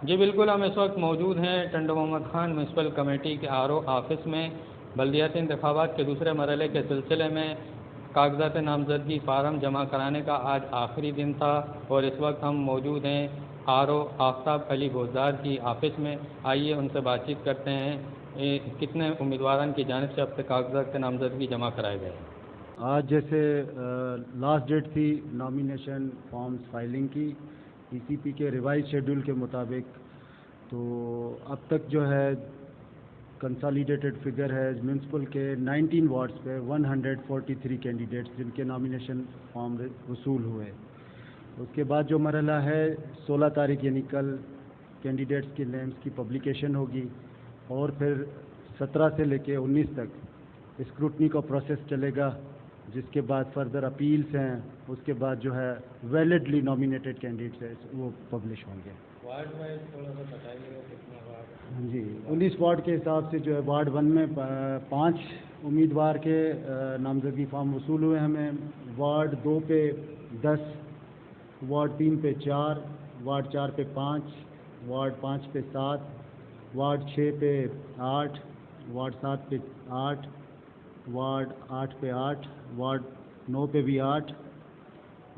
جی بالکل، ہم اس وقت موجود ہیں ٹنڈو محمد خان میونسپل کمیٹی کے آر او آفس میں۔ بلدیاتی انتخابات کے دوسرے مرحلے کے سلسلے میں کاغذات نامزدگی فارم جمع کرانے کا آج آخری دن تھا، اور اس وقت ہم موجود ہیں آر او آفتاب علی بوزدار کی آفس میں۔ آئیے ان سے بات چیت کرتے ہیں کتنے امیدواران کی جانب سے اب تک کاغذات نامزدگی جمع کرائے گئے۔ آج جیسے لاسٹ ڈیٹ تھی نامینیشن فارمز فائلنگ کی ای سی پی کے ریوائز شیڈول کے مطابق، تو اب تک جو ہے کنسالیڈیٹڈ فگر ہے میونسپل کے 19 وارڈز پہ 143 کینڈیڈیٹس جن کے نامینیشن فارم وصول ہوئے۔ اس کے بعد جو مرحلہ ہے 16 تاریخ یعنی کل کینڈیڈیٹس کی نیمز کی پبلیکیشن ہوگی، اور پھر 17 سے لے کے 19 تک اسکروٹنی کا پروسیس چلے گا، جس کے بعد فردر اپیلس ہیں، اس کے بعد جو ہے ویلڈلی نامینیٹڈ کینڈیڈیٹس ہیں وہ پبلش ہوں گے۔ وارڈ وائز تھوڑا سا بتائیے گا کتنا وارڈ؟ جی 19 وارڈ کے حساب سے جو ہے وارڈ 1 میں 5 امیدوار کے نامزدگی فارم وصول ہوئے ہمیں، وارڈ 2 پہ 10، وارڈ 3 پہ 4، وارڈ 4 پہ 5، وارڈ 5 پہ 7، وارڈ 6 پہ 8، وارڈ 7 پہ 8، وارڈ 8 پہ 8، وارڈ 9 پہ بھی 8،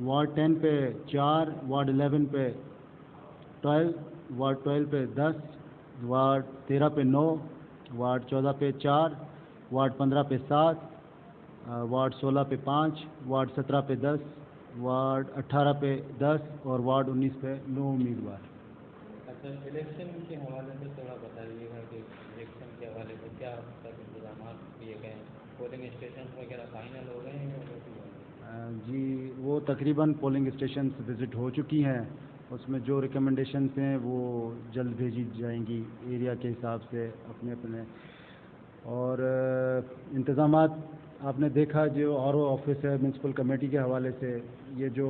وارڈ 10 پہ 4، وارڈ 11 پہ 12، وارڈ 12 پہ 10، وارڈ 13 پہ 9، وارڈ 14 پہ 4، وارڈ 15 پہ 7، وارڈ 16 پہ 5، وارڈ 17 پہ 10، وارڈ 18 پہ 10، اور وارڈ 19 پہ 9 امیدوار۔ اچھا، الیکشن کے حوالے سے تھوڑا بتائیے گا کہ الیکشن کے حوالے سے کیا اب تک انتظامات کیے گئے ہیں؟ پولنگ اسٹیشن وغیرہ فائنل ہو گئے ہیں یا باقی ہیں؟ جی وہ تقریباً پولنگ اسٹیشنز وزٹ ہو چکی ہیں، اس میں جو ریکمنڈیشنز ہیں وہ جلد بھیجی جائیں گی ایریا کے حساب سے اپنے اپنے، اور انتظامات آپ نے دیکھا جو آر او آفس ہے میونسپل کمیٹی کے حوالے سے، یہ جو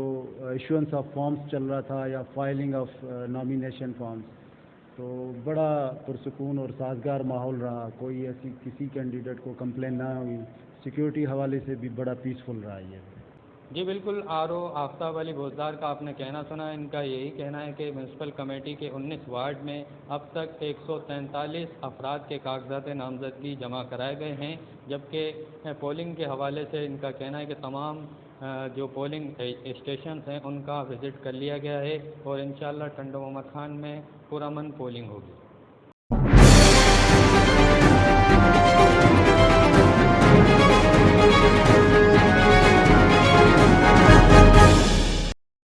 ایشوئنس آف فارمز چل رہا تھا یا فائلنگ آف نامینیشن فارمز، تو بڑا پرسکون اور سازگار ماحول رہا، کوئی ایسی کسی کینڈیڈیٹ کو کمپلین نہ ہوئی، سیکیورٹی حوالے سے بھی بڑا پیسفل رہا یہ۔ جی بالکل، آر او آفتاب علی بوزدار کا آپ نے کہنا سنا، ان کا یہی کہنا ہے کہ میونسپل کمیٹی کے 19 وارڈ میں اب تک 143 افراد کے کاغذات نامزدگی جمع کرائے گئے ہیں، جبکہ پولنگ کے حوالے سے ان کا کہنا ہے کہ تمام جو پولنگ اسٹیشنز ہیں ان کا وزٹ کر لیا گیا ہے، اور انشاءاللہ ٹنڈو محمد خان میں پرامن پولنگ ہوگی۔